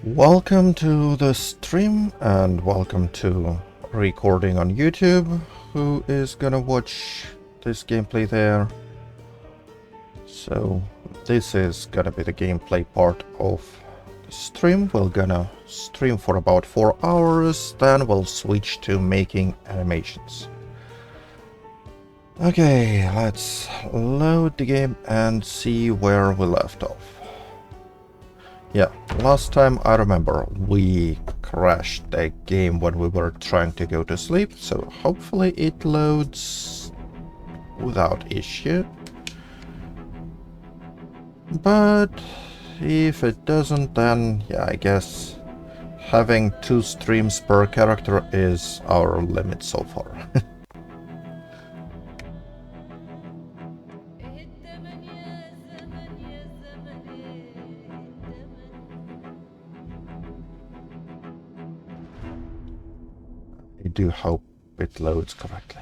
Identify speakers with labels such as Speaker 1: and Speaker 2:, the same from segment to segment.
Speaker 1: Welcome to the stream and welcome to recording on YouTube. Who is gonna watch this gameplay there? So this is gonna be the gameplay part of the stream. We're gonna stream for about 4 hours, then we'll switch to making animations. Okay, let's load the game and see where we left off. Yeah, last time I remember we crashed the game when we were trying to go to sleep, so hopefully it loads without issue. But if it doesn't, then yeah, I guess having 2 streams per character is our limit so far. I do hope it loads correctly.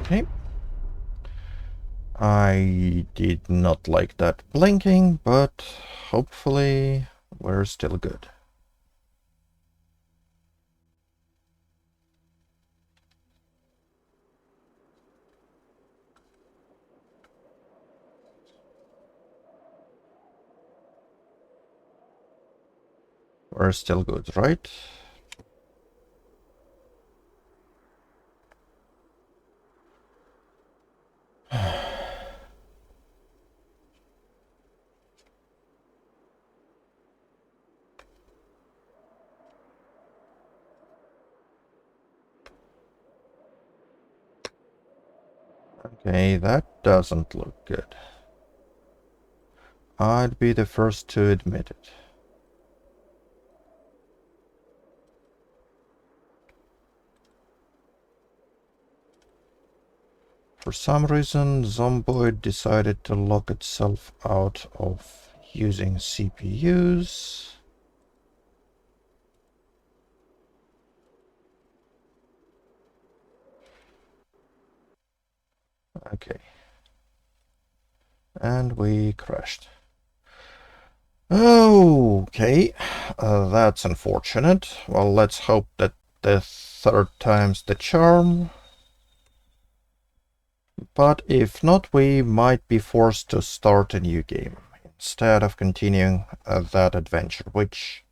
Speaker 1: Okay. I did not like that blinking, but hopefully we're still good. We're still good, right? Okay, that doesn't look good. I'd be the first to admit it. For some reason, Zomboid decided to lock itself out of using CPUs. Okay. And we crashed. Okay, that's unfortunate. Well, let's hope that the third time's the charm. But if not, we might be forced to start a new game instead of continuing that adventure, which...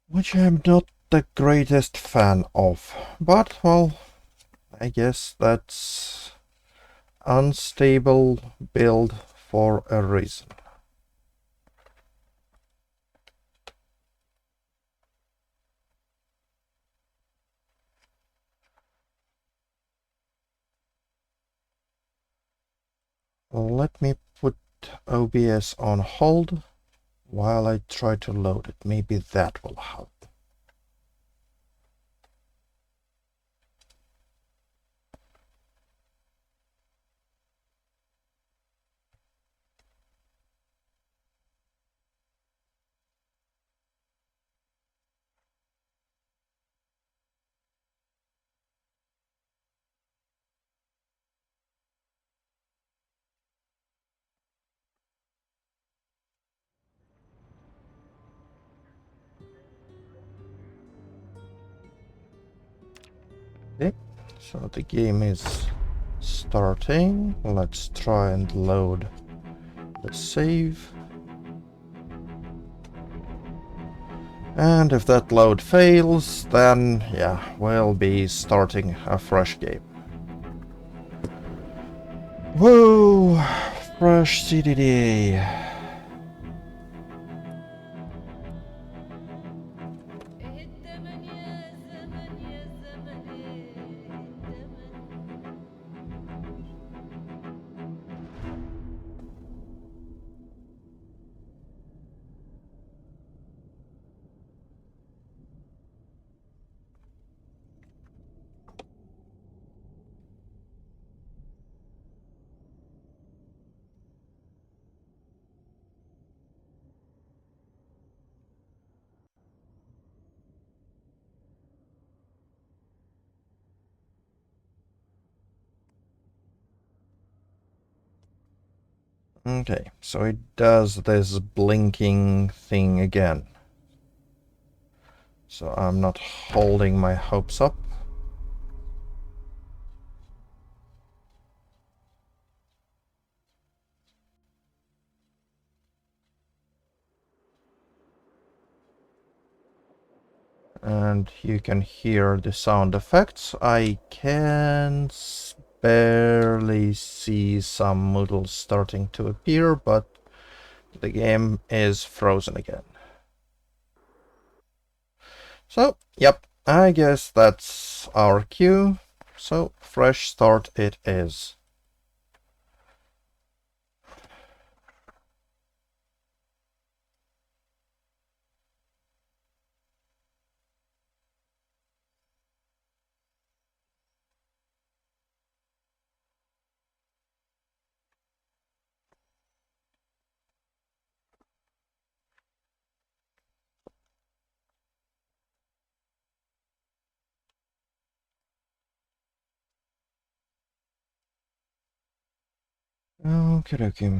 Speaker 1: which I'm not the greatest fan of. But, well, I guess that's unstable build for a reason. Let me put OBS on hold while I try to load it. Maybe that will help. Okay, so the game is starting. Let's try and load the save. And if that load fails, then yeah, we'll be starting a fresh game. Whoa! Fresh CDDA. Okay, so it does this blinking thing again. So I'm not holding my hopes up. And you can hear the sound effects. I can barely see some models starting to appear, but the game is frozen again. So, yep, I guess that's our cue. So, fresh start it is. Okie dokie.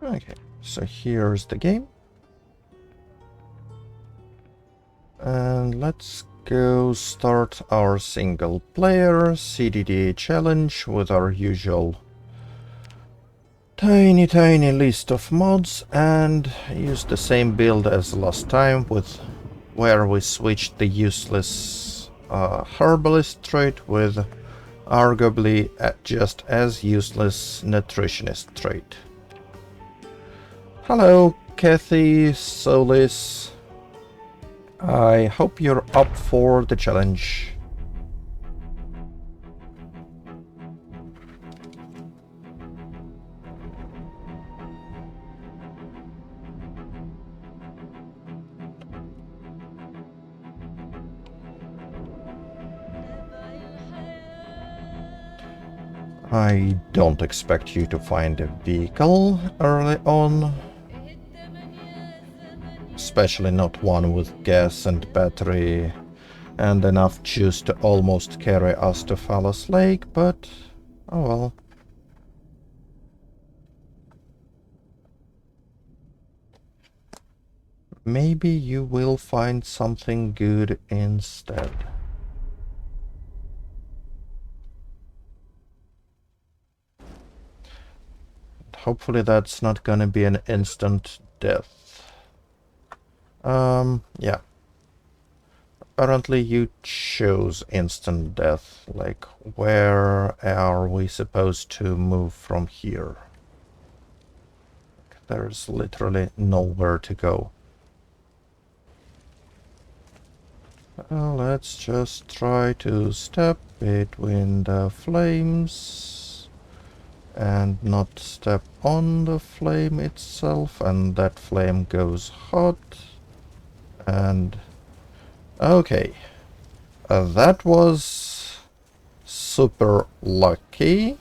Speaker 1: Okay, so here's the game. And let's go start our single player CDDA challenge with our usual tiny list of mods, and use the same build as last time, with where we switched the useless herbalist trait with arguably just as useless nutritionist trait. Hello, Kathy Solis. I hope you're up for the challenge. I don't expect you to find a vehicle early on, especially not one with gas and battery and enough juice to almost carry us to Phallus Lake, but oh well. Maybe you will find something good instead. Hopefully that's not gonna be an instant death. Yeah. Apparently you chose instant death. Like, where are we supposed to move from here? There's literally nowhere to go. Let's just try to step between the flames and not step on the flame itself, and that flame goes hot. And okay, that was super lucky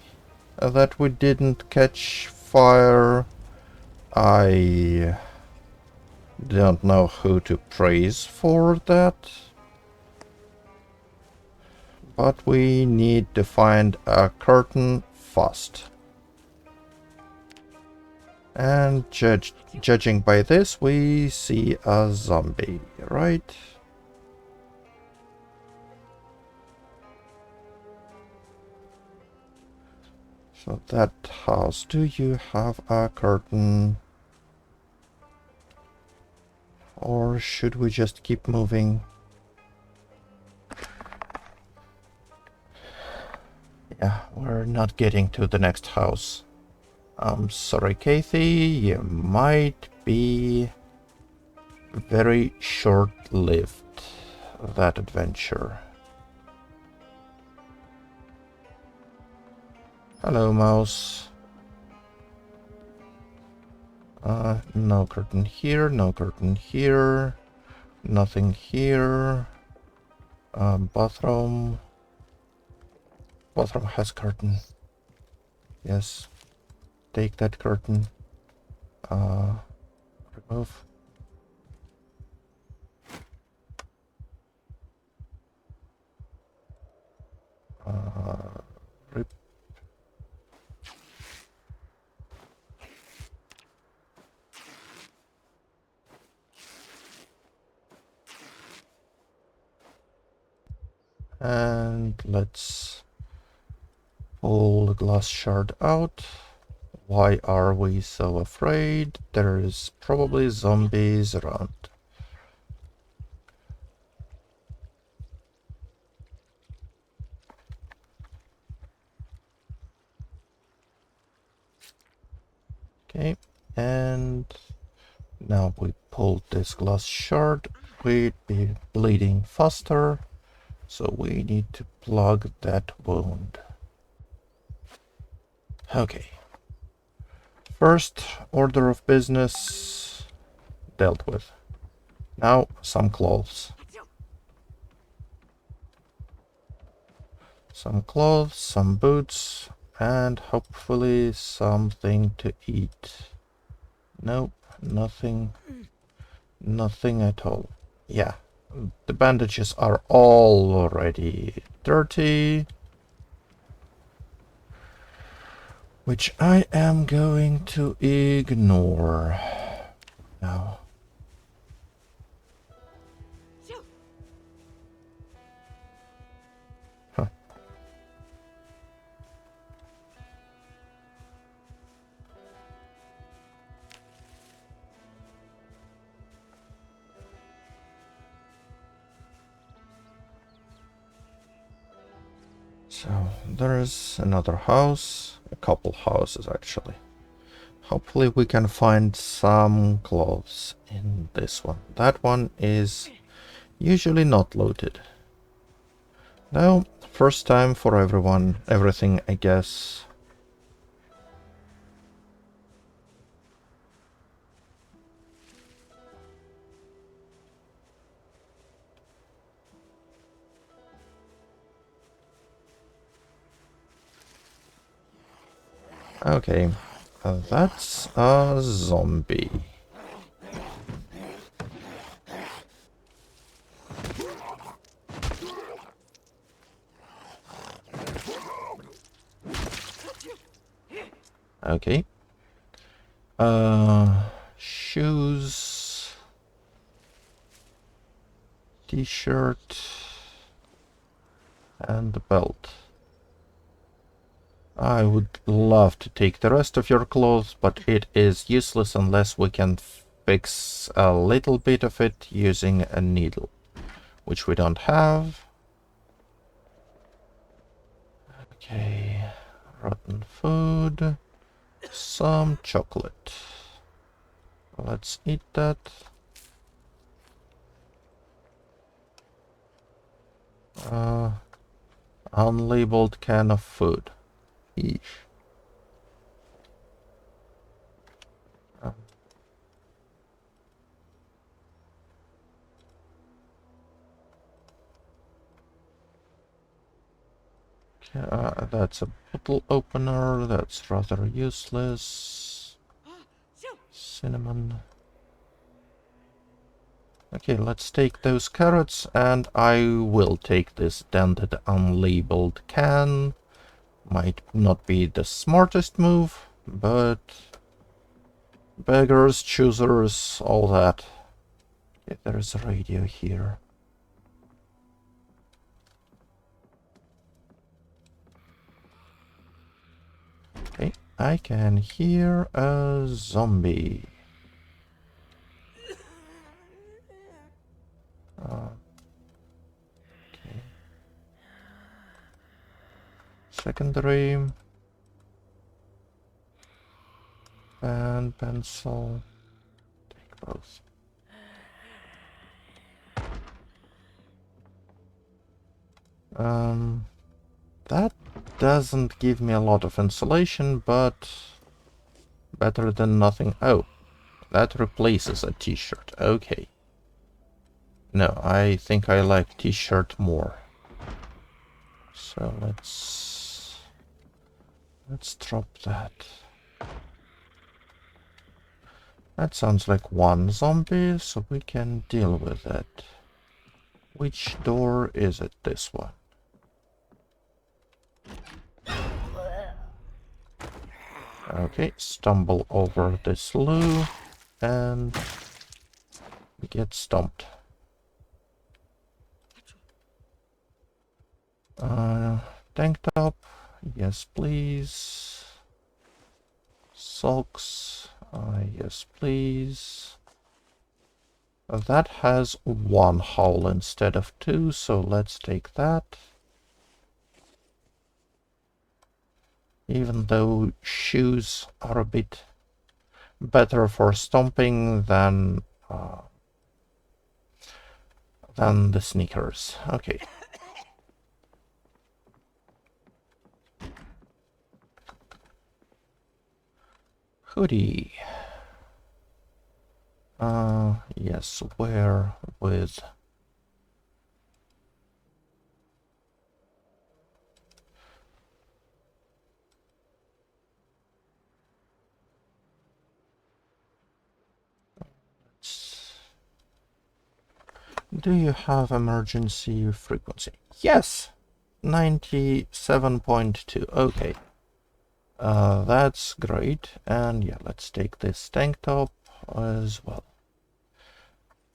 Speaker 1: that we didn't catch fire. I don't know who to praise for that. But we need to find a curtain fast. And judging by this, we see a zombie, right? So that house, do you have a curtain? Or should we just keep moving? Yeah, we're not getting to the next house. I'm sorry, Kathy, you might be very short-lived, that adventure. Hello, mouse. No curtain here, no curtain here, nothing here. Bathroom. Bathroom has curtain. Yes. Take that curtain. Remove. Rip. And let's pull the glass shard out. Why are we so afraid? There is probably zombies around. Okay, and now we pulled this glass shard. We'd be bleeding faster, so we need to plug that wound. Okay. First order of business dealt with. Now some clothes. Some clothes, some boots, and hopefully something to eat. Nope, nothing. Nothing at all. Yeah, the bandages are already dirty. Which I am going to ignore now. Huh. So there is another house, a couple houses actually. Hopefully we can find some clothes in this one. That one is usually not looted. No, first time for everyone, everything I guess. Okay, that's a zombie. Okay. Shoes. T-shirt. And the belt. I would love to take the rest of your clothes, but it is useless unless we can fix a little bit of it using a needle, which we don't have. Okay, rotten food, some chocolate. Let's eat that. Unlabeled can of food. Eesh. That's a bottle opener. That's rather useless. Cinnamon. Okay, let's take those carrots, and I will take this dented unlabeled can. Might not be the smartest move, but beggars, choosers, all that. Okay, there's a radio here. Okay, I can hear a zombie. secondary. And pencil. Take both. That doesn't give me a lot of insulation, but better than nothing. Oh, that replaces a t-shirt. Okay. No, I think I like t-shirt more. So let's drop that. That sounds like one zombie, so we can deal with it. Which door is it? This one. Okay, stumble over this loo and get stomped. Tank top, yes please. Socks, yes please. That has one hole instead of two, so let's take that. Even though shoes are a bit better for stomping than the sneakers. Okay. Hoodie. Yes, where with... Do you have emergency frequency? Yes! 97.2. Okay. That's great. And yeah, let's take this tank top as well.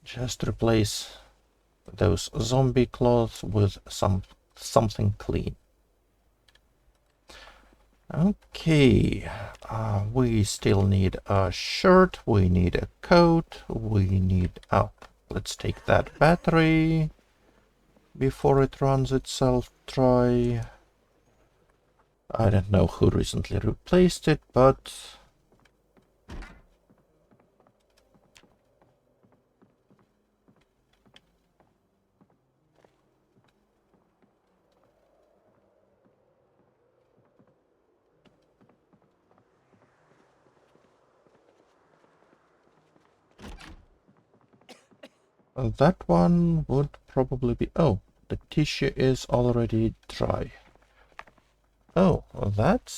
Speaker 1: Just replace those zombie clothes with something clean. Okay, we still need a shirt, we need a coat, we need... Oh, let's take that battery before it runs itself dry. I don't know who recently replaced it, but... that one would probably be... Oh, the tissue is already dry. Oh, that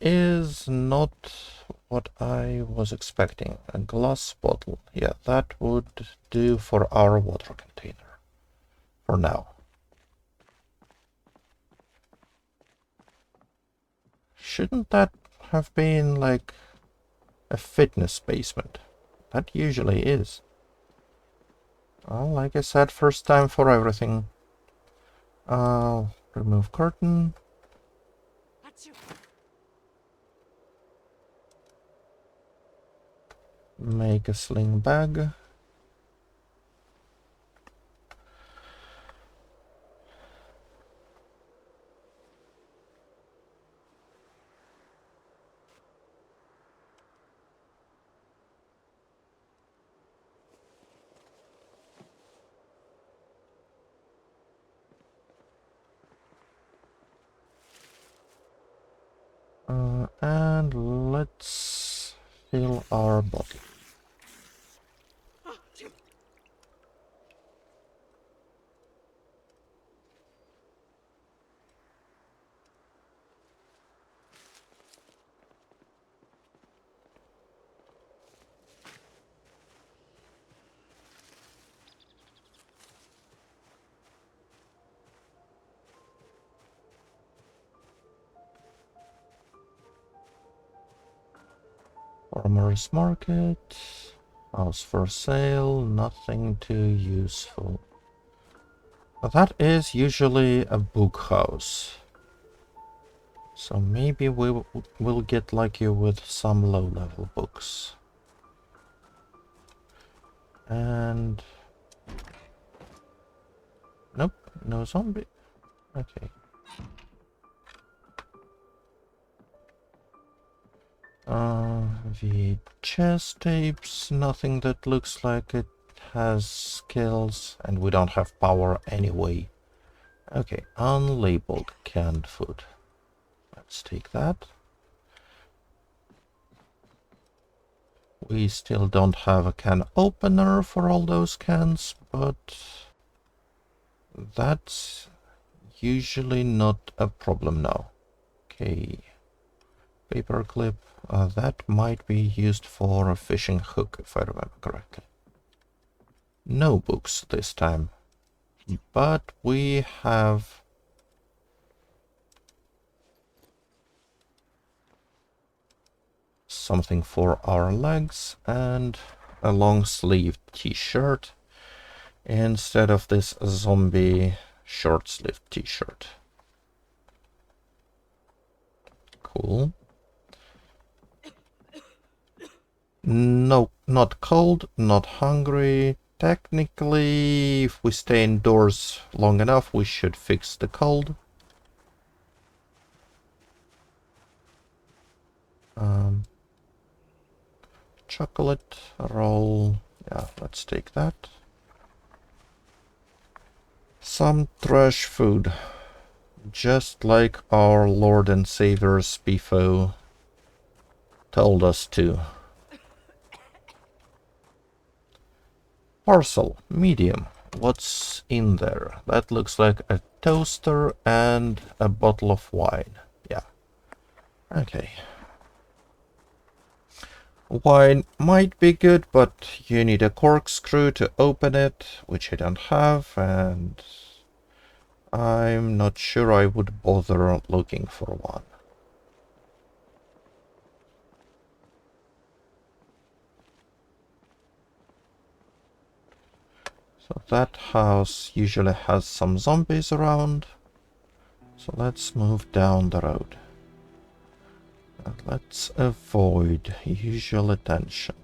Speaker 1: is not what I was expecting. A glass bottle. Yeah, that would do for our water container. For now. Shouldn't that have been like a fitness basement? That usually is. Well, like I said, first time for everything. Remove curtain. Make a sling bag. And let's fill our bottle. Farmer's market. House for sale. Nothing too useful. That is usually a book house. So maybe we'll get lucky with some low-level books. And... Nope, no zombie. Okay. The chest tapes, nothing that looks like it has skills, and we don't have power anyway. Okay, unlabeled canned food. Let's take that. We still don't have a can opener for all those cans, but that's usually not a problem now. Okay, paperclip. That might be used for a fishing hook, if I remember correctly. No books this time, but we have something for our legs and a long sleeved t-shirt instead of this zombie short sleeved t-shirt. Cool. No, not cold, not hungry. Technically, if we stay indoors long enough, we should fix the cold. Chocolate roll. Yeah, let's take that. Some trash food. Just like our Lord and Savior Spifo told us to. Parcel, medium. What's in there? That looks like a toaster and a bottle of wine. Yeah. Okay. Wine might be good, but you need a corkscrew to open it, which I don't have, and I'm not sure I would bother looking for one. So that house usually has some zombies around. So let's move down the road. And let's avoid usual attention.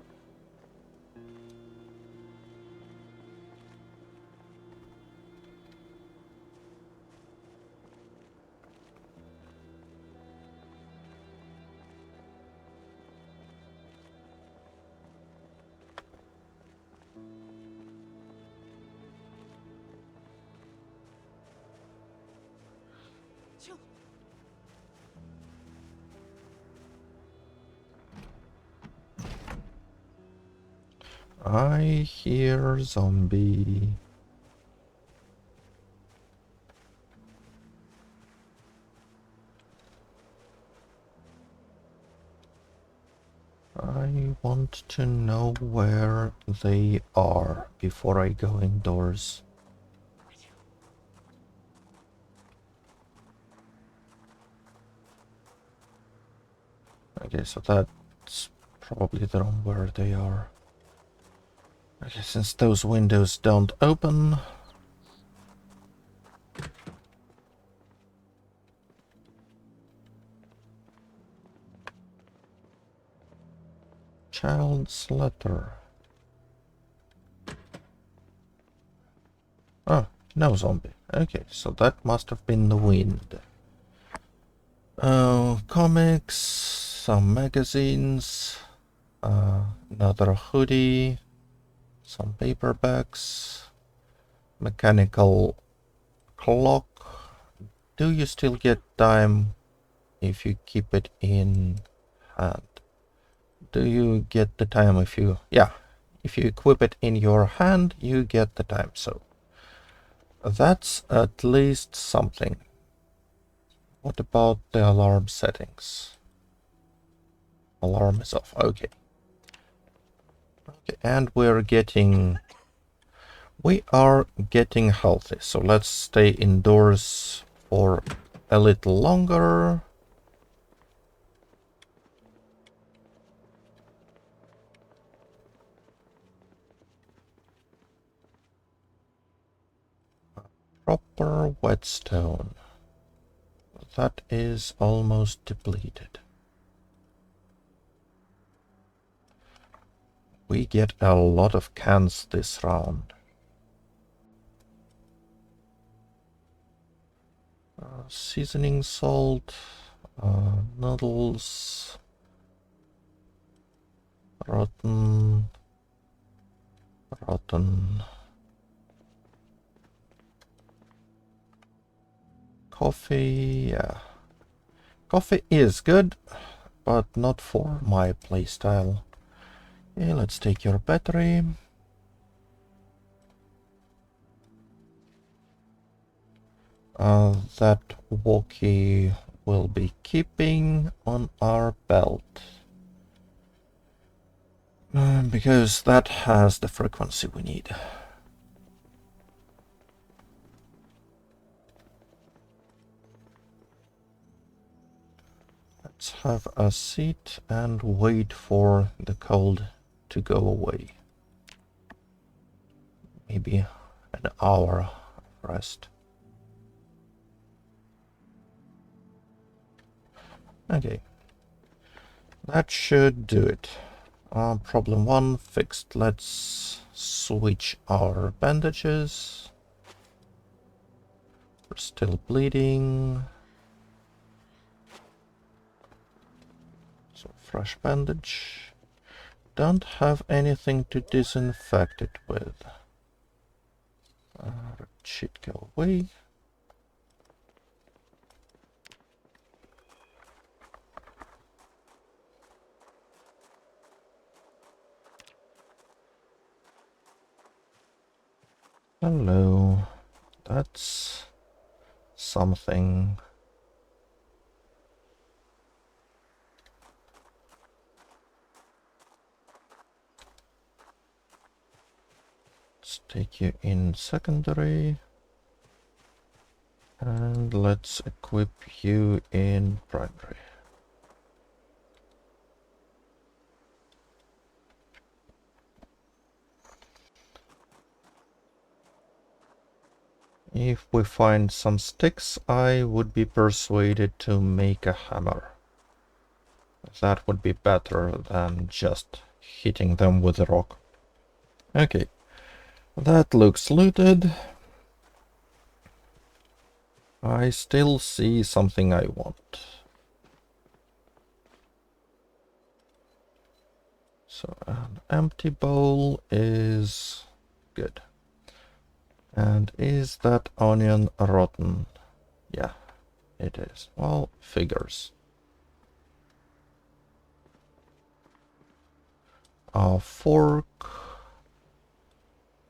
Speaker 1: I hear zombie. I want to know where they are before I go indoors. Okay, so that's probably the room where they are. Okay, since those windows don't open. Child's letter. Oh, no zombie. Okay, so that must have been the wind. Comics, some magazines, another hoodie, some paperbacks, mechanical clock. Do you still get time if you keep it in hand? Do you get the time if you... Yeah, if you equip it in your hand, you get the time, so... That's at least something. What about the alarm settings? Alarm is off, okay. Okay, and we are getting healthy, so let's stay indoors for a little longer. Proper whetstone. That is almost depleted. We get a lot of cans this round. Seasoning salt, noodles. Rotten. Rotten. Coffee, yeah. Coffee is good, but not for my playstyle. Okay, let's take your battery. That walkie will be keeping on our belt. Because that has the frequency we need. Let's have a seat and wait for the cold to go away. Maybe an hour rest. Okay. That should do it. Problem 1 fixed. Let's switch our bandages. We're still bleeding. So fresh bandage. Don't have anything to disinfect it with. It should go away. Hello. That's something. Let's take you in secondary. And let's equip you in primary. If we find some sticks, I would be persuaded to make a hammer. That would be better than just hitting them with a rock. Okay, that looks looted. I still see something I want. So an empty bowl is good. And is that onion rotten? Yeah, it is. Well, figures. A fork.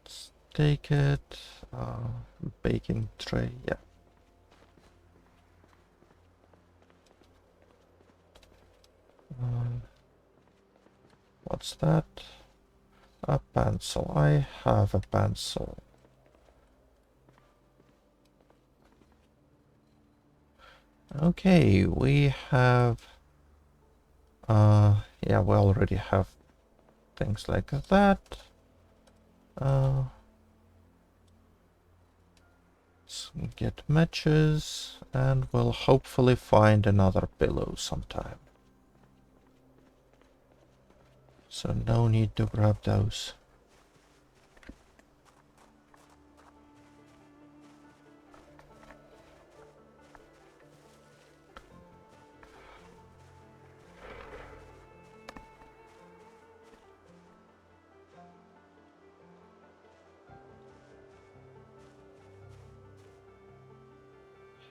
Speaker 1: Let's take it. Baking tray, yeah. What's that? A pencil. I have a pencil. Okay, we have... yeah, we already have things like that. Let's get matches, and we'll hopefully find another pillow sometime. So no need to grab those.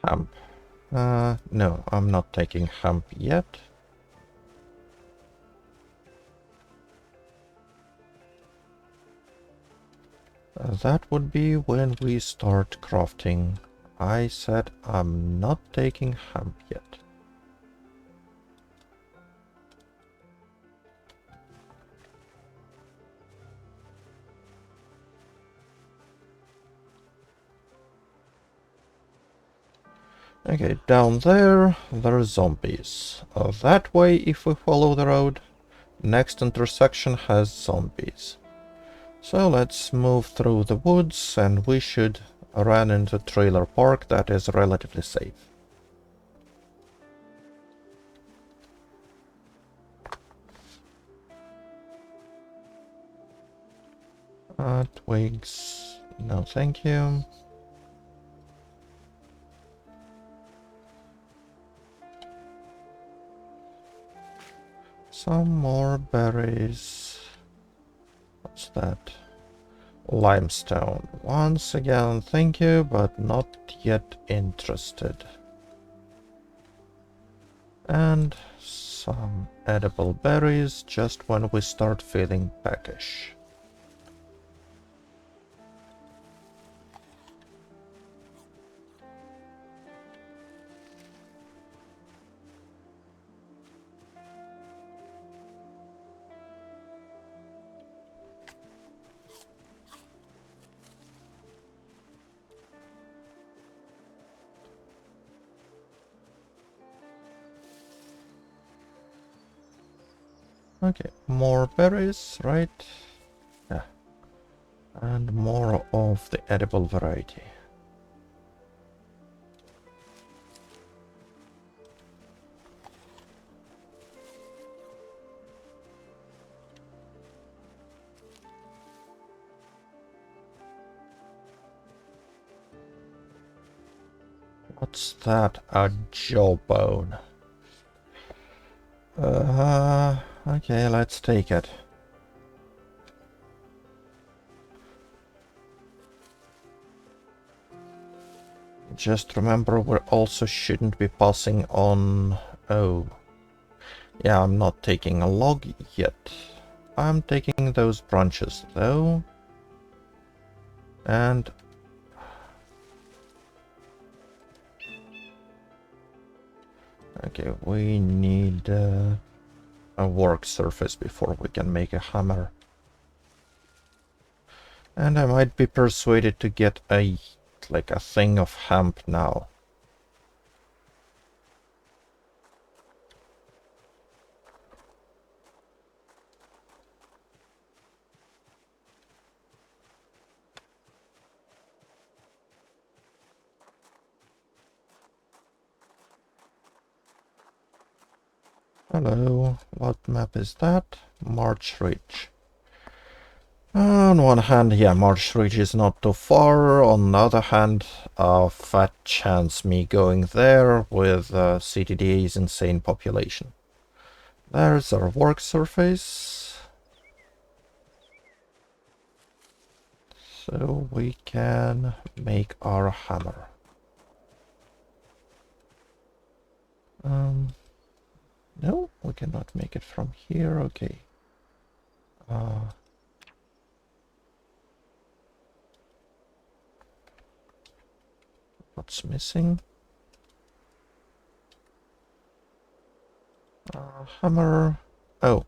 Speaker 1: Hemp. No, I'm not taking hemp yet. That would be when we start crafting. I said I'm not taking hemp yet. Okay, down there are zombies. That way, if we follow the road, next intersection has zombies. So let's move through the woods and we should run into trailer park that is relatively safe. Twigs, no thank you. Some more berries. What's that? Limestone. Once again, thank you, but not yet interested. And some edible berries just when we start feeling peckish. Okay, more berries, right? Yeah. And more of the edible variety. What's that? A jawbone. Okay, let's take it. Just remember we also shouldn't be passing on... Oh. Yeah, I'm not taking a log yet. I'm taking those branches though. And... Okay, we need a work surface before we can make a hammer. And I might be persuaded to get a thing of hemp now. Hello, what map is that? March Ridge. On one hand, yeah, March Ridge is not too far. On the other hand, a fat chance me going there with CDDA's insane population. There's our work surface. So we can make our hammer. No, we cannot make it from here. Okay. What's missing? Hammer. Oh,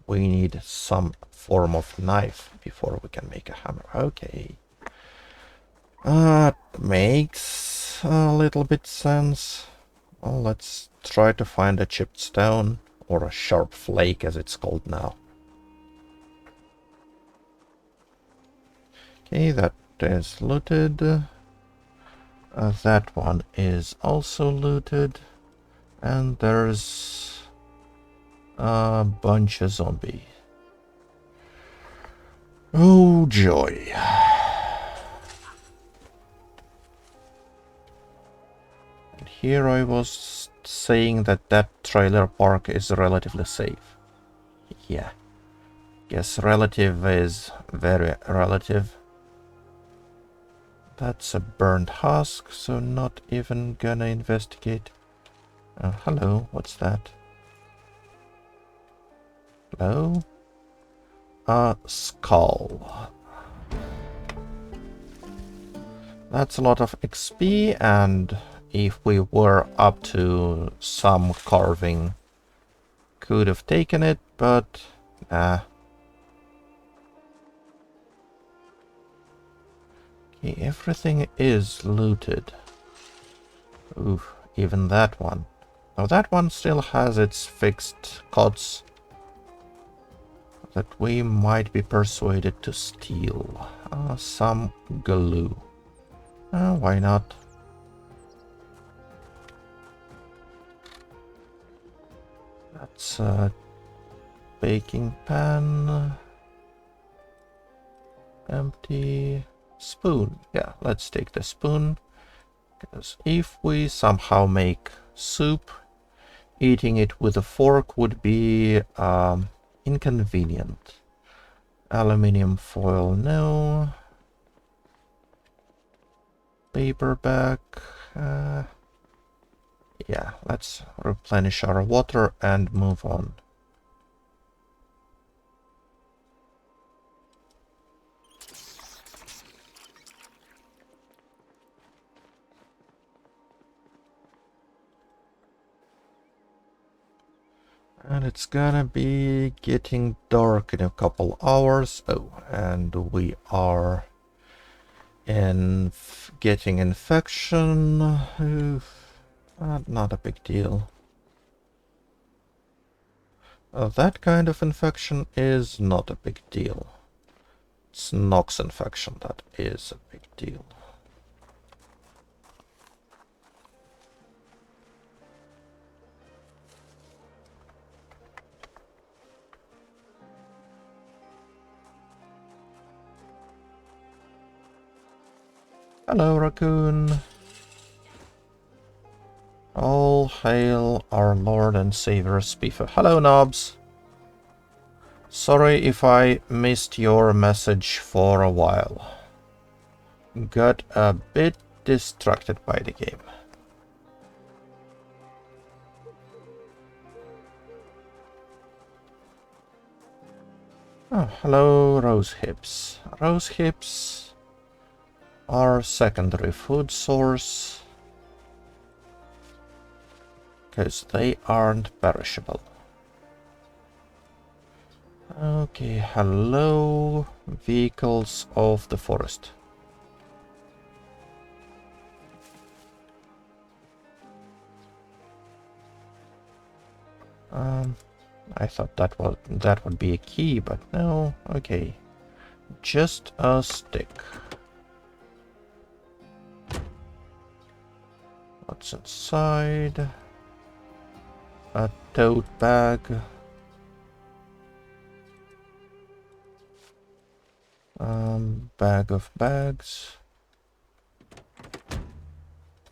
Speaker 1: we need some form of knife before we can make a hammer. Okay. Makes a little bit sense. Well, let's try to find a chipped stone, or a sharp flake as it's called now. Okay, that is looted. That one is also looted. And there's a bunch of zombies. Oh joy. And here I was saying that that trailer park is relatively safe. Yeah. Guess relative is very relative. That's a burnt husk, so not even gonna investigate. Hello, what's that? Hello? A skull. That's a lot of XP, and if we were up to some carving, could have taken it, but nah. Okay, everything is looted. Oof, even that one. Now that one still has its fixed cots that we might be persuaded to steal. Some glue. Why not? That's a baking pan. Empty spoon. Yeah, let's take the spoon. Because if we somehow make soup, eating it with a fork would be inconvenient. Aluminium foil, no. Paperback. Yeah, let's replenish our water and move on. And it's gonna be getting dark in a couple hours. Oh, and we are getting infection. Oof, not a big deal. That kind of infection is not a big deal. It's Nox infection that is a big deal. Hello, raccoon. All hail our Lord and Savior Spifa. Hello, Knobs. Sorry if I missed your message for a while. Got a bit distracted by the game. Oh, hello, rose hips. Rose hips are secondary food source because they aren't perishable. Okay, hello, vehicles of the forest. I thought that would be a key, but no. Okay, just a stick. What's inside? A tote bag. Bag of bags.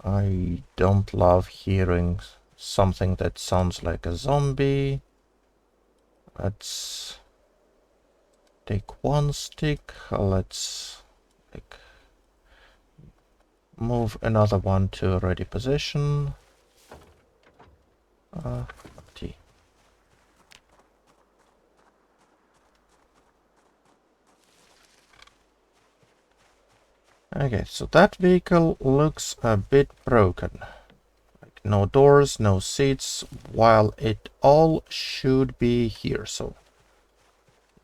Speaker 1: I don't love hearing something that sounds like a zombie. Let's take one stick. Let's move another one to a ready position. Empty. Okay, so that vehicle looks a bit broken. Like no doors, no seats, while it all should be here. So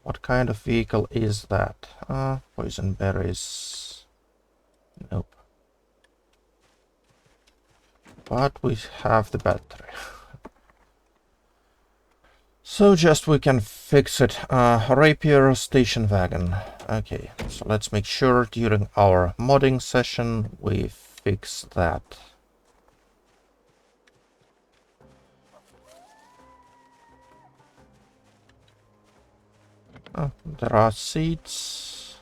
Speaker 1: what kind of vehicle is that? Poison berries. Nope. But we have the battery. So just we can fix it. Rapier station wagon. Okay, so let's make sure during our modding session we fix that. Oh, there are seats.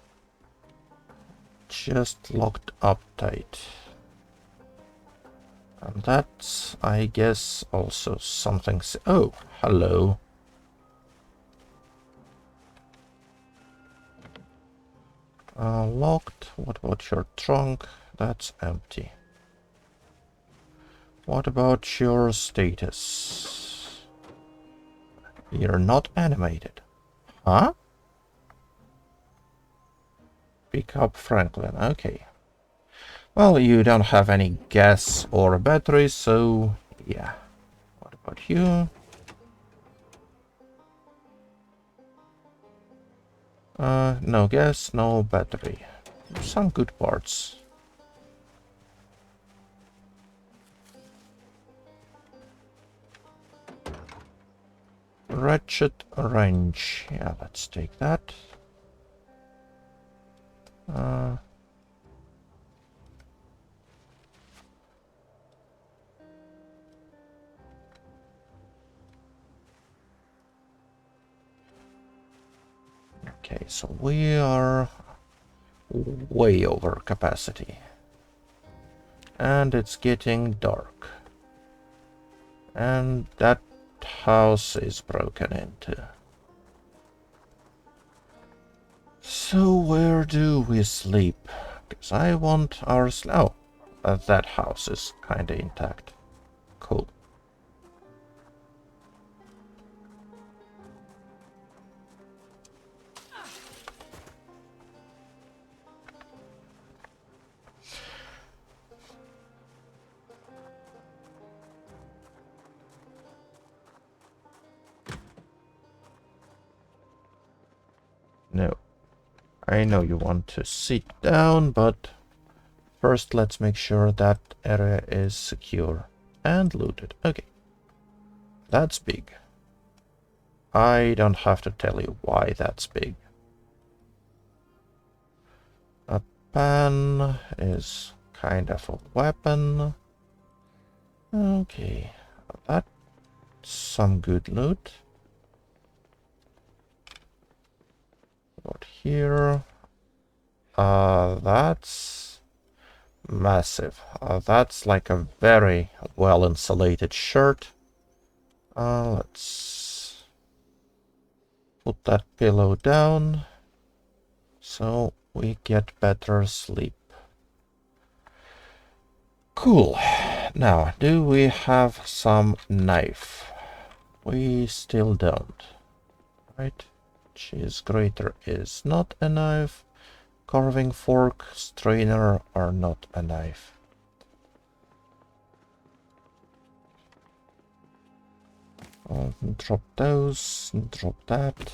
Speaker 1: Just locked up tight. And that's, I guess, also something... Oh, hello. Locked. What about your trunk? That's empty. What about your status? You're not animated. Huh? Pick up Franklin. Okay. Well, you don't have any gas or battery, so yeah. What about you? No gas, no battery. Some good parts. Ratchet wrench. Yeah, let's take that. Okay, so we are way over capacity. And it's getting dark. And that house is broken into. So where do we sleep? Because I want our oh, that house is kinda intact. Cool. No. I know you want to sit down, but first let's make sure that area is secure and looted. Okay. That's big. I don't have to tell you why that's big. A pan is kind of a weapon. Okay. That's some good loot. About here. That's massive. That's like a very well insulated shirt. Let's put that pillow down so we get better sleep. Cool. Now, do we have some knife? We still don't. Right? Cheese grater is not a knife. Carving fork, strainer are not a knife. Drop those, drop that.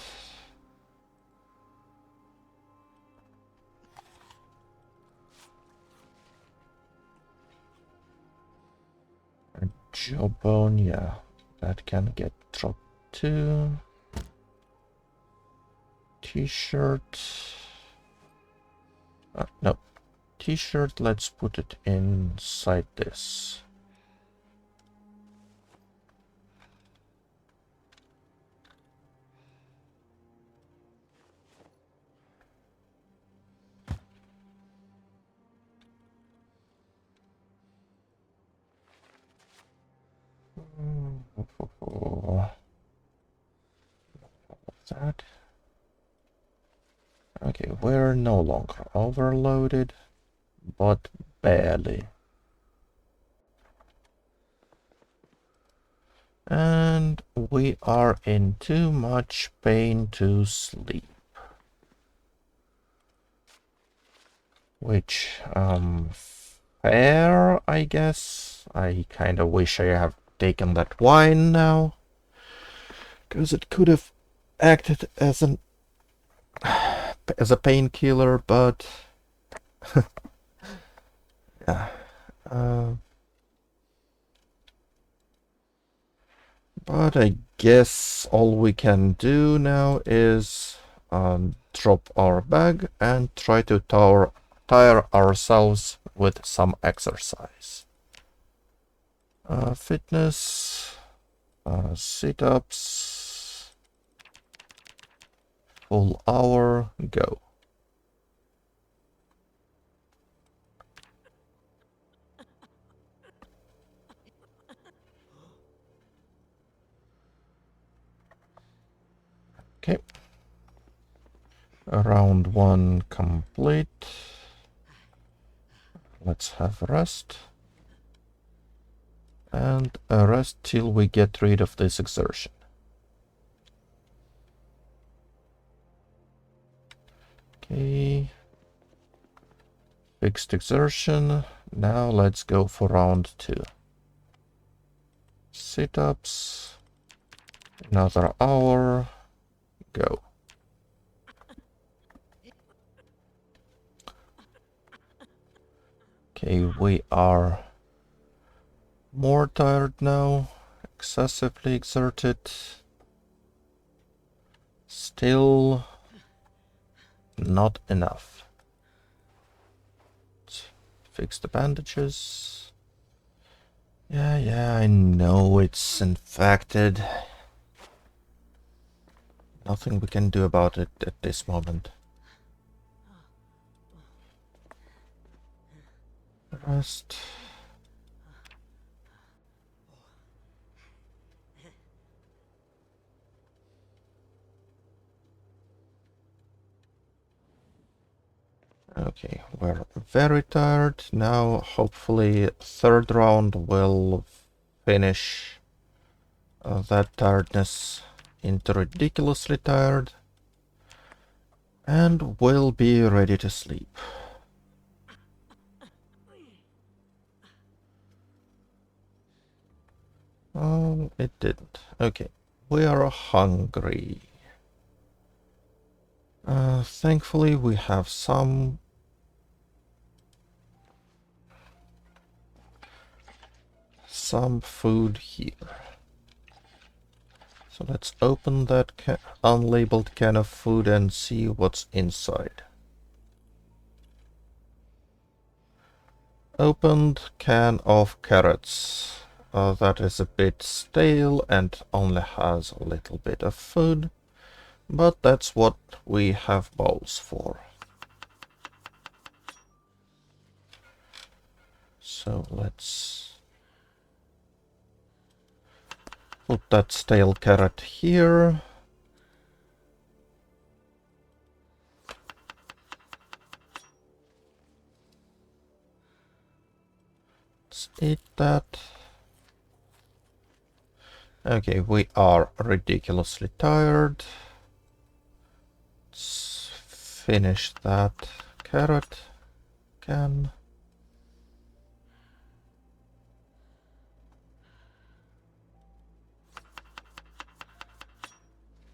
Speaker 1: A jawbone, yeah, that can get dropped too. T-shirt. No, T-shirt, let's put it inside this. That. Okay, we're no longer overloaded, but barely. And we are in too much pain to sleep. Which, fair, I guess. I kinda wish I have taken that wine now. Because it could have acted as a painkiller, but yeah. But I guess all we can do now is drop our bag and try to tire ourselves with some exercise. Fitness, sit-ups, full hour, go. Okay. Round 1 complete. Let's have rest. And a rest till we get rid of this exertion. Okay. Fixed exertion. Now let's go for round 2. Sit-ups. Another hour. Go. Okay, we are more tired now. Excessively exerted. Still not enough. Let's fix the bandages. Yeah, I know it's infected. Nothing we can do about it at this moment. Rest. Okay, we're very tired. Now, hopefully, third round will finish that tiredness into ridiculously tired. And we'll be ready to sleep. Oh, it didn't. Okay, we are hungry. Thankfully, we have some food here. So let's open that unlabeled can of food and see what's inside. Opened can of carrots. That is a bit stale and only has a little bit of food, but that's what we have bowls for. So let's put that stale carrot here. Let's eat that. Okay, we are ridiculously tired. Let's finish that carrot can.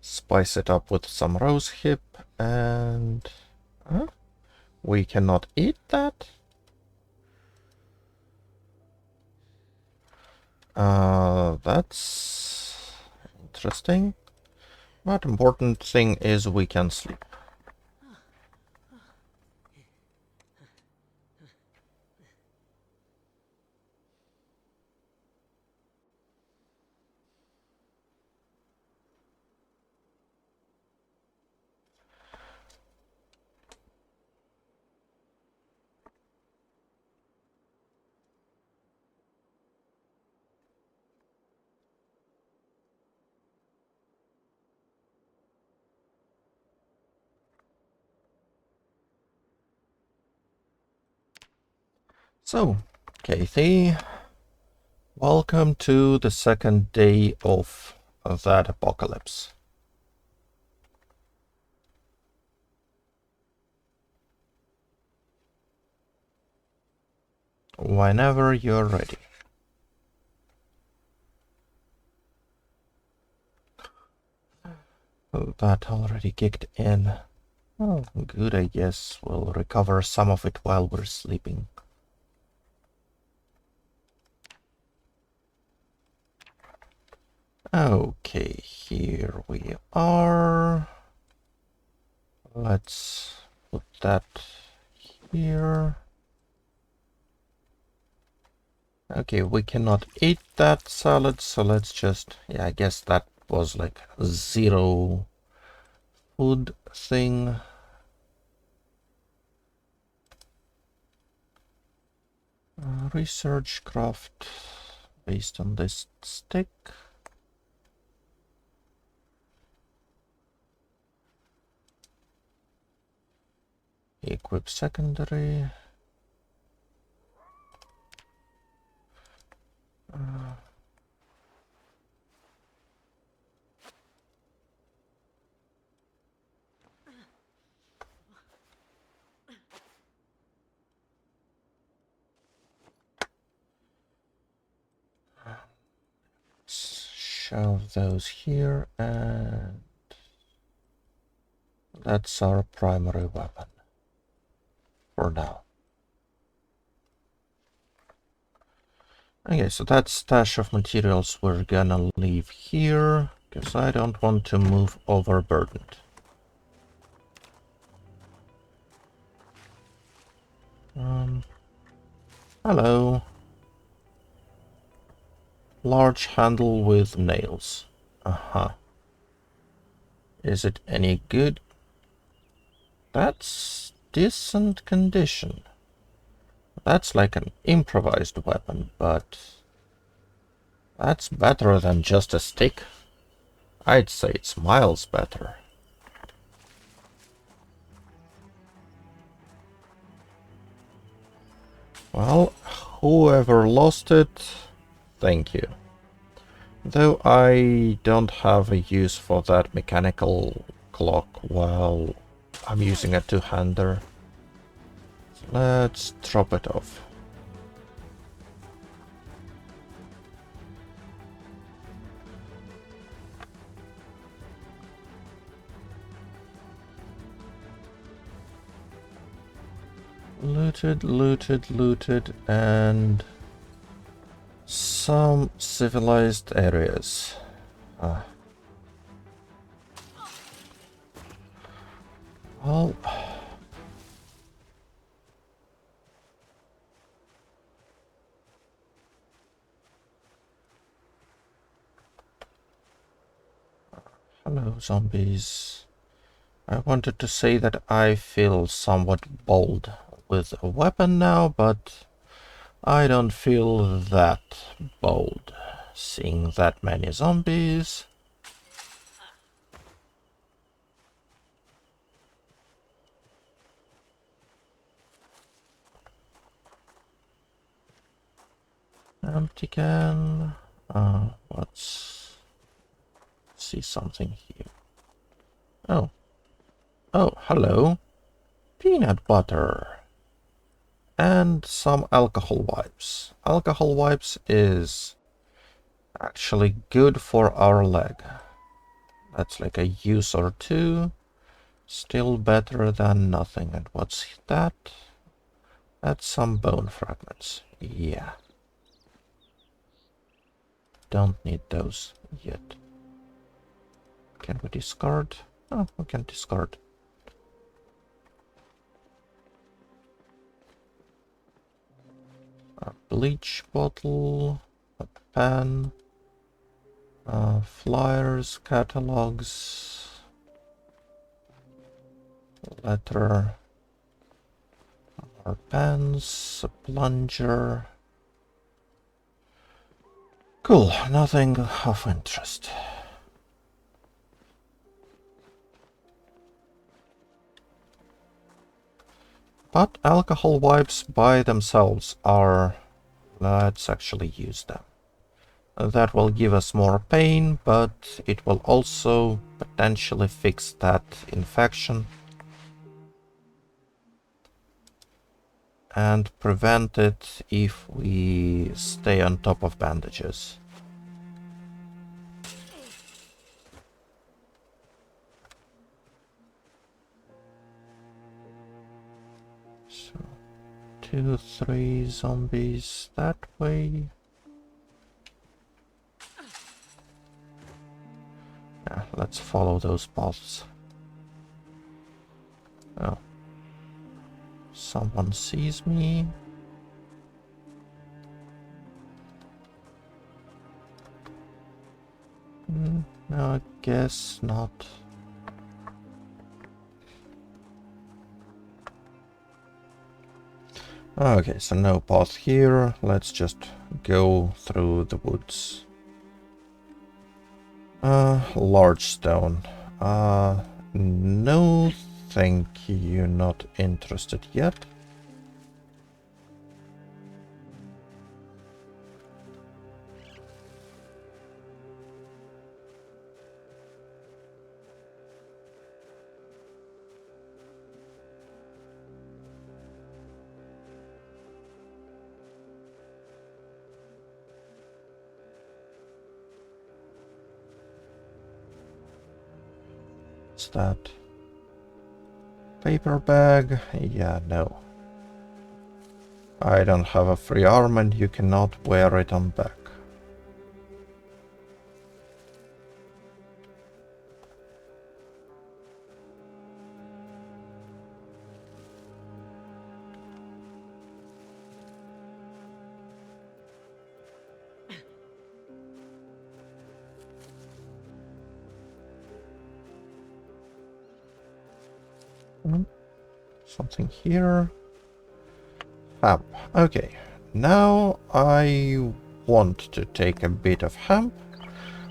Speaker 1: Spice it up with some rose hip and... Huh? We cannot eat that? That's interesting. But important thing is we can sleep. So, Kathy, welcome to the second day of that apocalypse. Whenever you're ready. Oh, that already kicked in. Oh, good, I guess. We'll recover some of it while we're sleeping. Okay, here we are. Let's put that here. Okay, we cannot eat that salad, so let's just... Yeah, I guess that was like a zero food thing. Research craft based on this stick. Equip secondary. Shove those here, and that's our primary weapon for now. Okay, so that stash of materials we're gonna leave here, because I don't want to move overburdened. Hello. Large handle with nails. Uh-huh. Is it any good? That's decent condition. That's like an improvised weapon, but that's better than just a stick. I'd say it's miles better. Well, whoever lost it, thank you. Though I don't have a use for that mechanical clock while I'm using a two-hander. Let's drop it off. Looted, looted, looted, and some civilized areas. Well, hello, zombies. I wanted to say that I feel somewhat bold with a weapon now, but I don't feel that bold. Seeing that many zombies. Empty can. Let's see something here. Oh. Oh, hello. Peanut butter. And some alcohol wipes. Alcohol wipes is actually good for our leg. That's like a use or two. Still better than nothing. And what's that? That's some bone fragments. Yeah. Don't need those yet. Can we discard? Oh, we can discard. A bleach bottle, a pen, flyers, catalogs, letter, our pens, a plunger. Cool, nothing of interest. But alcohol wipes by themselves are... Let's actually use them. That will give us more pain, but it will also potentially fix that infection. And prevent it if we stay on top of bandages. So, 2, 3 zombies that way. Yeah, let's follow those paths. Oh. Someone sees me. No, I guess not. Okay, so no path here. Let's just go through the woods. Large stone. No, thank you. Not interested yet. What's that? Paper bag? Yeah, no. I don't have a free arm and you cannot wear it on back. Something here. Hemp. Okay. Now I want to take a bit of hemp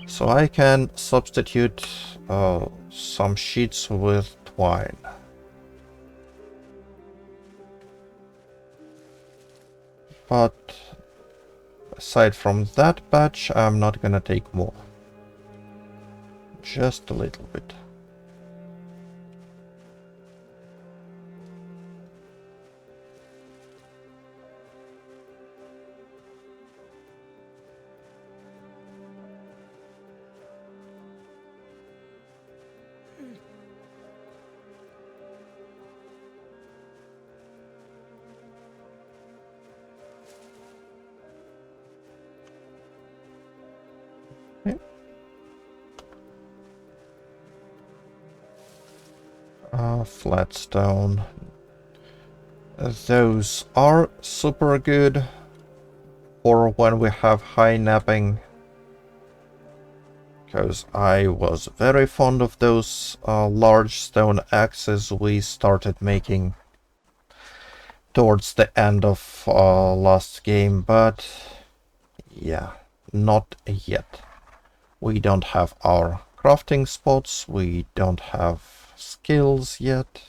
Speaker 1: so I can substitute some sheets with twine. but aside from that batch, I'm not gonna take more. Just a little bit. Flat stone. Those are super good for when we have high napping. Because I was very fond of those large stone axes we started making towards the end of last game, but yeah, not yet. We don't have our crafting spots, we don't have skills yet.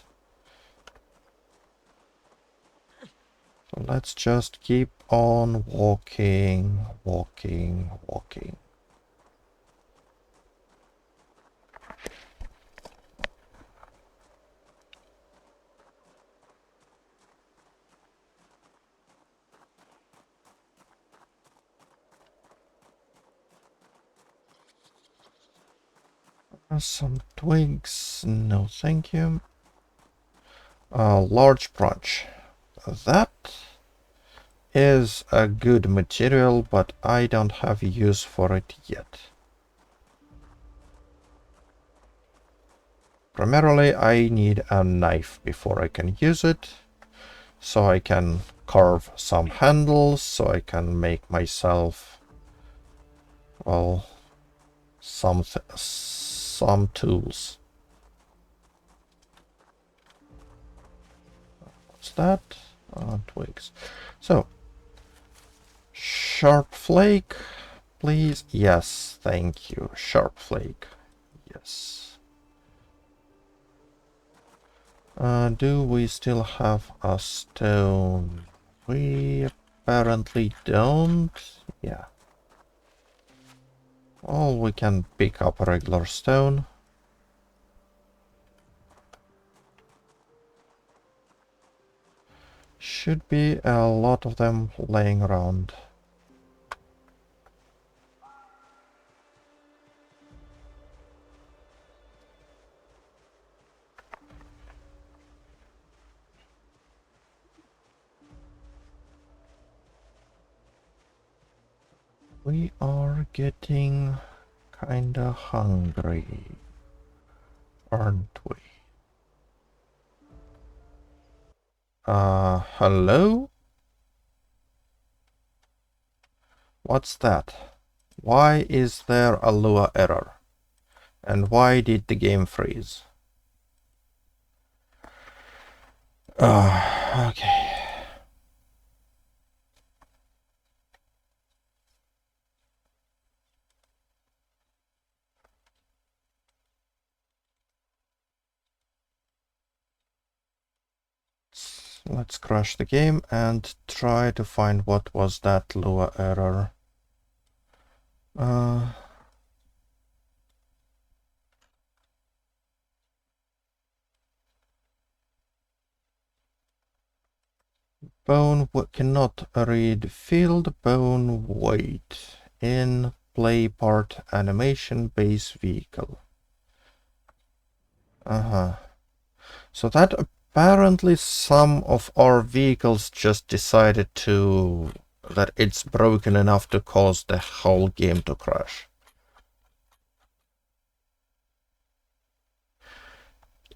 Speaker 1: So let's just keep on walking, walking, walking. Some twigs, no thank you. A large branch. That is a good material, but I don't have use for it yet. Primarily, I need a knife before I can use it, so I can carve some handles, so I can make myself, well, some tools. What's that? Twigs. So, sharp flake, please. Yes, thank you. Sharp flake. Yes. Do we still have a stone? We apparently don't. Yeah. Well, we can pick up a regular stone. Should be a lot of them laying around. We are getting kinda hungry, aren't we? Hello? What's that? Why is there a Lua error? And why did the game freeze? Okay. Let's crash the game and try to find what was that Lua error. Bone cannot read field bone weight in play part animation base vehicle. So that apparently some of our vehicles just decided that it's broken enough to cause the whole game to crash.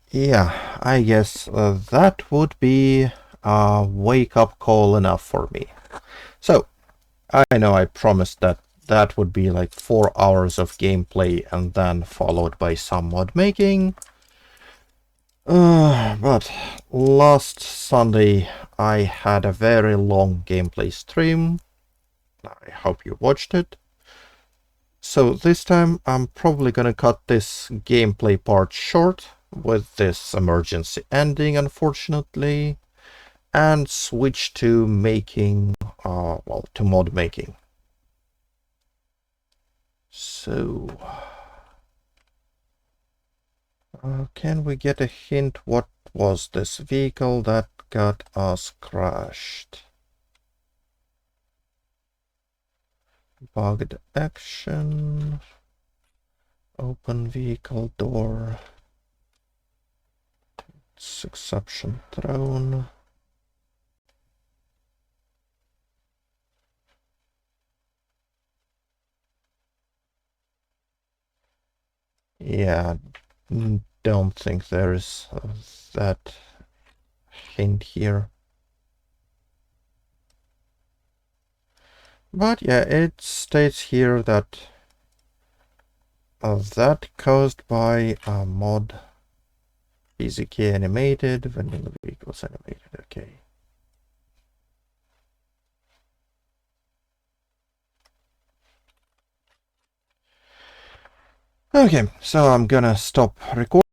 Speaker 1: Yeah, I guess that would be a wake-up call enough for me. So, I know I promised that would be like 4 hours of gameplay and then followed by some mod making. But last Sunday I had a very long gameplay stream. I hope you watched it. So this time I'm probably gonna cut this gameplay part short with this emergency ending, unfortunately. and switch to making, well, to mod making. So, can we get a hint what was this vehicle that got us crashed? Bugged action, open vehicle door, it's exception thrown. Yeah, don't think there's that hint here. But yeah, it states here that that caused by a mod PZK animated, vanilla vehicles animated, okay. Okay, so I'm gonna stop recording.